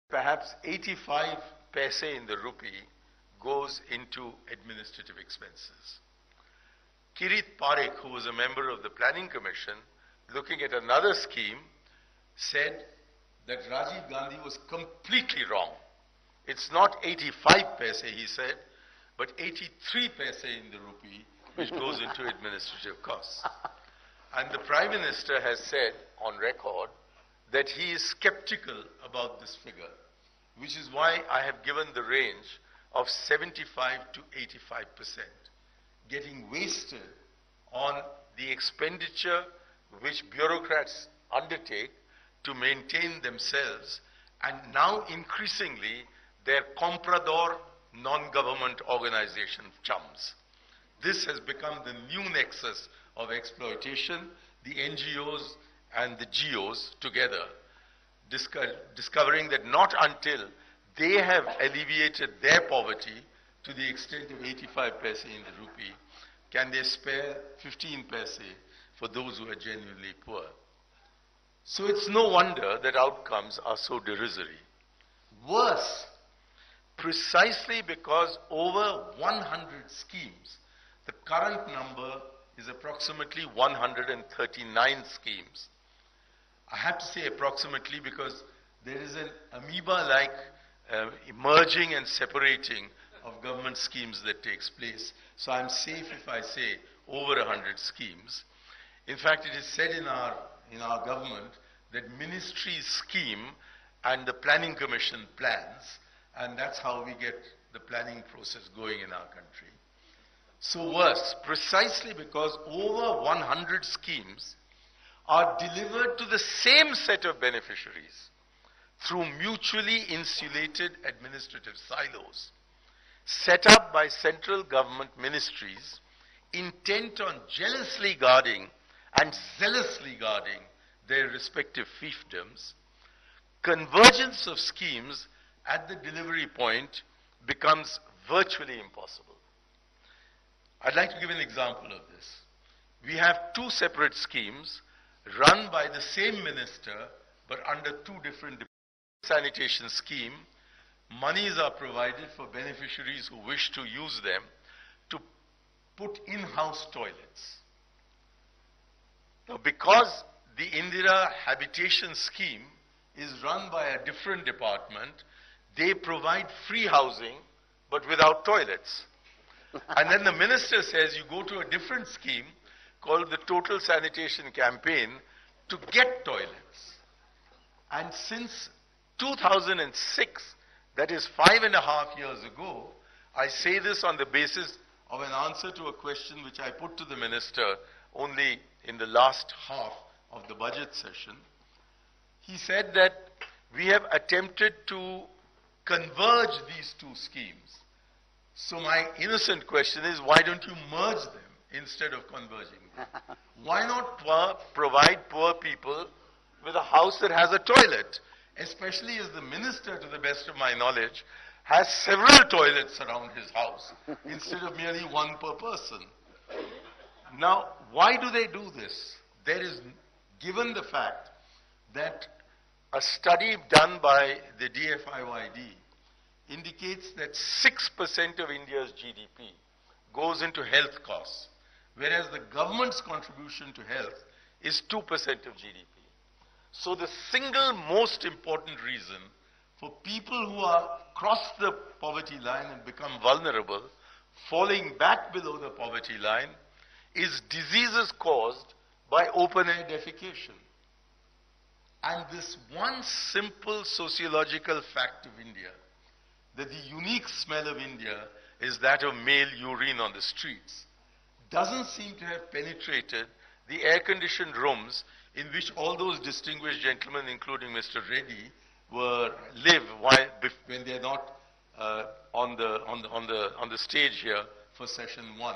Perhaps 85 paise in the rupee goes into administrative expenses. Kirit Parekh, who was a member of the Planning Commission, looking at another scheme, said that Rajiv Gandhi was completely wrong. It's not 85 paise, he said, but 83 paise in the rupee, which goes into administrative costs. And the Prime Minister has said on record that he is skeptical about this figure, which is why I have given the range of 75 to 85%, getting wasted on the expenditure which bureaucrats undertake to maintain themselves, and now increasingly their comprador non-government organization chums. This has become the new nexus of exploitation, the NGOs and the GOs together, discovering that not until they have alleviated their poverty to the extent of 85 paise in the rupee can they spare 15 paise for those who are genuinely poor. So it's no wonder that outcomes are so derisory. Worse, precisely because over 100 schemes, the current number is approximately 139 schemes. I have to say approximately because there is an amoeba-like merging and separating of government schemes that takes place. So I'm safe if I say over 100 schemes. In fact, it is said in our government that ministries scheme and the Planning Commission plans, and that's how we get the planning process going in our country. So worse, precisely because over 100 schemes are delivered to the same set of beneficiaries through mutually insulated administrative silos set up by central government ministries intent on jealously guarding and zealously guarding their respective fiefdoms. Convergence of schemes at the delivery point becomes virtually impossible. I'd like to give an example of this. We have two separate schemes run by the same minister but under two different departments. Sanitation scheme, monies are provided for beneficiaries who wish to use them to put in-house toilets. Now, because the Indira Habitation scheme is run by a different department, they provide free housing but without toilets. And then the minister says you go to a different scheme called the Total Sanitation Campaign to get toilets. And since 2006, that is 5.5 years ago, I say this on the basis of an answer to a question which I put to the minister only in the last half of the budget session. He said that we have attempted to converge these two schemes. So my innocent question is, why don't you merge them instead of converging them? Why not provide poor people with a house that has a toilet? Especially as the minister, to the best of my knowledge, has several toilets around his house instead of merely one per person. Now, why do they do this? There is, given the fact that a study done by the DFIYD indicates that 6% of India's GDP goes into health costs, whereas the government's contribution to health is 2% of GDP. So the single most important reason for people who are crossed the poverty line and become vulnerable, falling back below the poverty line, is diseases caused by open-air defecation. And this one simple sociological fact of India, that the unique smell of India is that of male urine on the streets, doesn't seem to have penetrated the air-conditioned rooms in which all those distinguished gentlemen, including Mr. Reddy, live when they're not on the stage here for session 1.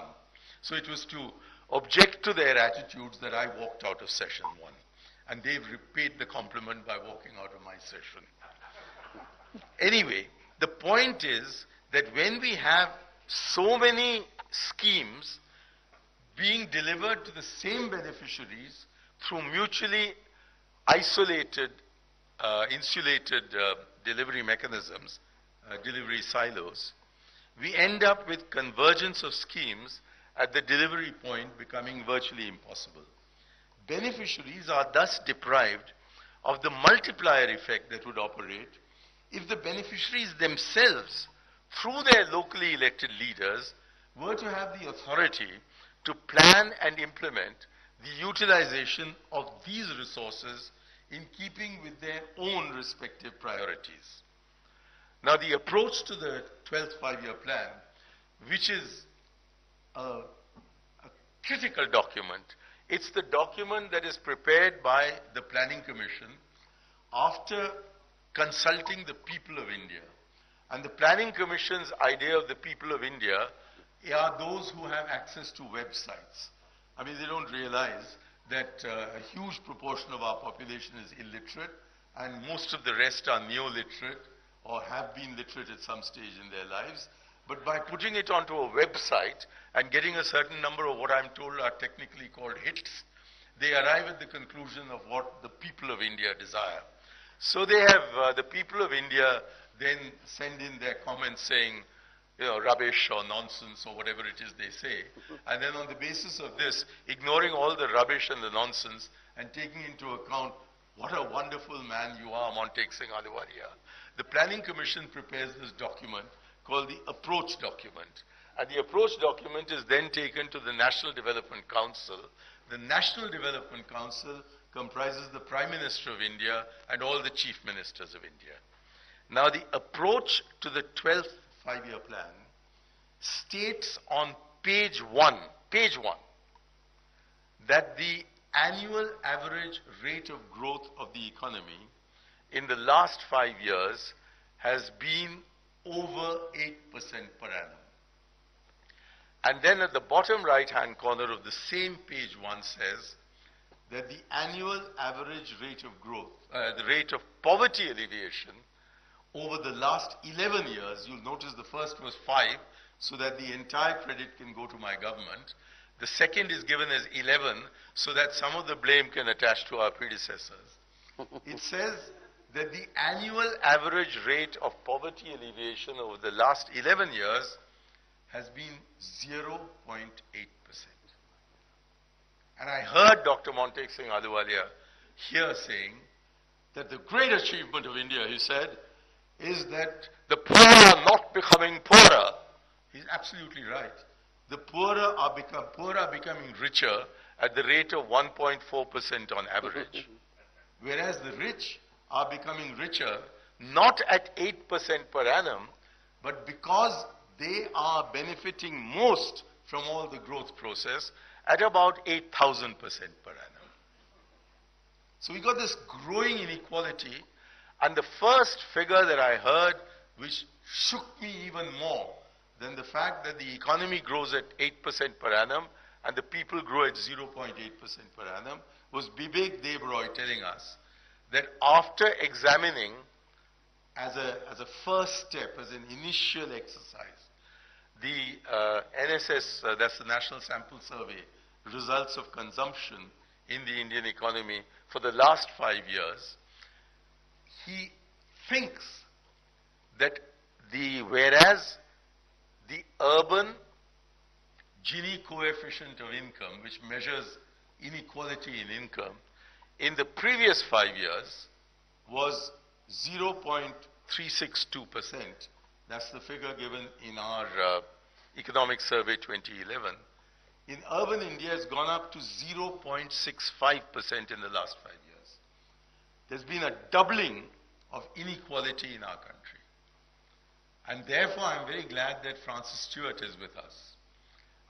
So it was to object to their attitudes that I walked out of session 1. And they've repaid the compliment by walking out of my session. Anyway, the point is that when we have so many schemes being delivered to the same beneficiaries through mutually isolated, insulated delivery mechanisms, delivery silos, we end up with convergence of schemes at the delivery point becoming virtually impossible. Beneficiaries are thus deprived of the multiplier effect that would operate if the beneficiaries themselves, through their locally elected leaders, were to have the authority to plan and implement the utilization of these resources in keeping with their own respective priorities. Now, the approach to the 12th five-year plan, which is a critical document, it's the document that is prepared by the Planning Commission after consulting the people of India. And the Planning Commission's idea of the people of India are those who have access to websites. I mean, they don't realize that a huge proportion of our population is illiterate, and most of the rest are neo-literate or have been literate at some stage in their lives. But by putting it onto a website and getting a certain number of what I'm told are technically called hits, they arrive at the conclusion of what the people of India desire. So they have, the people of India then send in their comments saying, you know, rubbish or nonsense or whatever it is they say. And then on the basis of this, ignoring all the rubbish and the nonsense and taking into account what a wonderful man you are, Montek Singh Ahluwalia, the Planning Commission prepares this document called the approach document. And the approach document is then taken to the National Development Council. The National Development Council comprises the Prime Minister of India and all the Chief Ministers of India. Now, the approach to the 12th five-year plan states on page one, that the annual average rate of growth of the economy in the last 5 years has been over 8% per annum. And then at the bottom right-hand corner of the same page one says that the annual average rate of growth, the rate of poverty alleviation over the last 11 years, you'll notice the first was 5, so that the entire credit can go to my government. The second is given as 11, so that some of the blame can attach to our predecessors. It says that the annual average rate of poverty alleviation over the last 11 years has been 0.8%. And I heard Dr. Montek Singh Ahluwalia here saying that the great achievement of India, he said, is that the poor are not becoming poorer. He's absolutely right. The poor are becoming richer at the rate of 1.4% on average. Whereas the rich are becoming richer not at 8% per annum, but because they are benefiting most from all the growth process at about 8,000% per annum. So we got this growing inequality, and the first figure that I heard, which shook me even more than the fact that the economy grows at 8% per annum and the people grow at 0.8% per annum, was Bibek Deb Roy telling us that after examining as a first step, as an initial exercise, the NSS, that's the National Sample Survey, results of consumption in the Indian economy for the last 5 years, he thinks that whereas the urban Gini coefficient of income, which measures inequality in income, in the previous 5 years was 0.362%. That's the figure given in our Economic Survey 2011. In urban India, it's gone up to 0.65% in the last 5 years. There's been a doubling of inequality in our country. And therefore, I'm very glad that Frances Stewart is with us.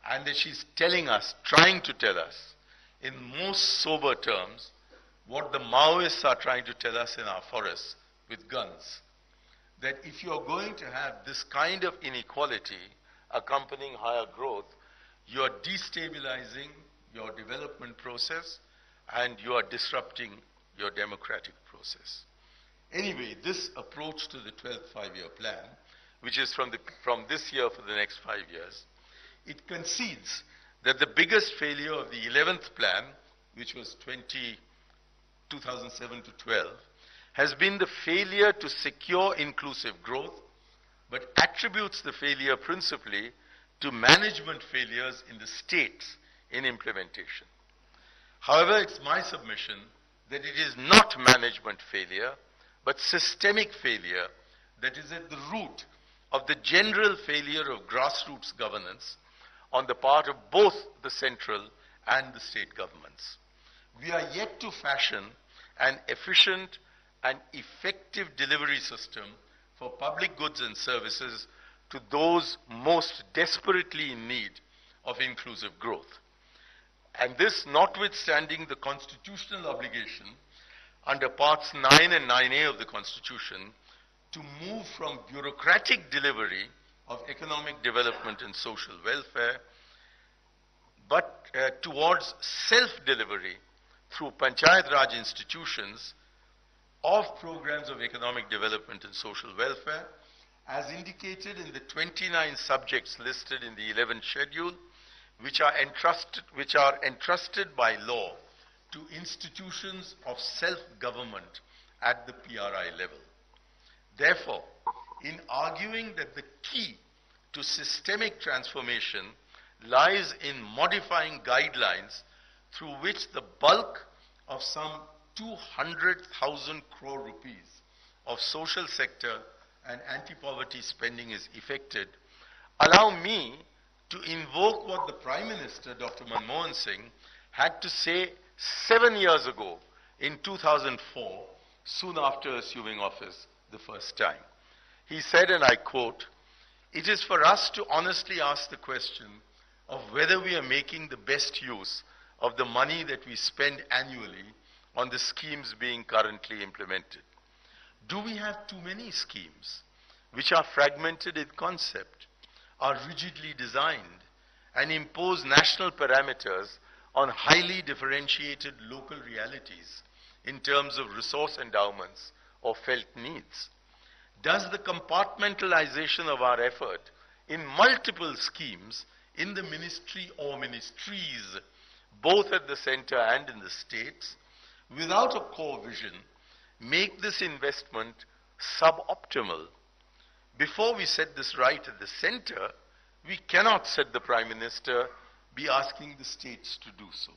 And that she's telling us, trying to tell us, in most sober terms, what the Maoists are trying to tell us in our forests with guns. That if you're going to have this kind of inequality accompanying higher growth, you're destabilizing your development process and you are disrupting your democratic process. Anyway, this approach to the 12th five-year plan, which is from this year for the next 5 years, it concedes that the biggest failure of the 11th plan, which was 2007 to 12, has been the failure to secure inclusive growth, but attributes the failure principally to management failures in the states in implementation. However, it's my submission that it is not management failure, but systemic failure that is at the root of the general failure of grassroots governance on the part of both the central and the state governments. We are yet to fashion an efficient and effective delivery system for public goods and services to those most desperately in need of inclusive growth. And this notwithstanding the constitutional obligation under parts 9 and 9A of the Constitution to move from bureaucratic delivery of economic development and social welfare, but towards self-delivery through Panchayat Raj institutions of programs of economic development and social welfare, as indicated in the 29 subjects listed in the 11th schedule, which are entrusted by law to institutions of self-government at the PRI level. Therefore, in arguing that the key to systemic transformation lies in modifying guidelines through which the bulk of some 200,000 crore rupees of social sector and anti-poverty spending is effected, allow me to invoke what the Prime Minister, Dr. Manmohan Singh, had to say 7 years ago in 2004, soon after assuming office the first time. He said, and I quote, "It is for us to honestly ask the question of whether we are making the best use of the money that we spend annually on the schemes being currently implemented. Do we have too many schemes which are fragmented in concept, are rigidly designed, and impose national parameters on highly differentiated local realities in terms of resource endowments or felt needs? Does the compartmentalization of our effort in multiple schemes in the ministry or ministries, both at the center and in the states, without a core vision, make this investment suboptimal? Before we set this right at the center, we cannot," said the Prime Minister, "be asking the states to do so."